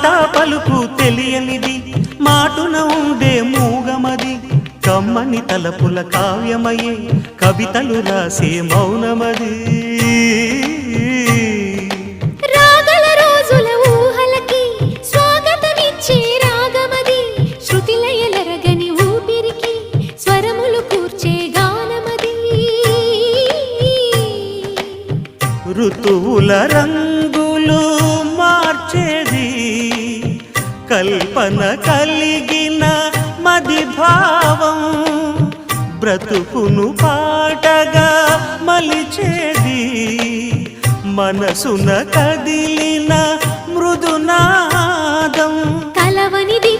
మాట పలుకు తెలియనిది మాటున ఉండే మూగమది కమ్మని తలపుల కావ్యమయే కవితలు రాసే మౌనమది రాగల రోజుల ఊహలకి స్వాగతమిచ్చే రాగమది శృతిలయలరగని ఊపిరికి స్వరములు కూర్చే గానమది ఋతువుల రంగులు మార్చేది కల్పన కలిగిన మది భావం బ్రతుకును పాటగా మలిచేది మనసున కదిలిన మృదునాదం కలవనిది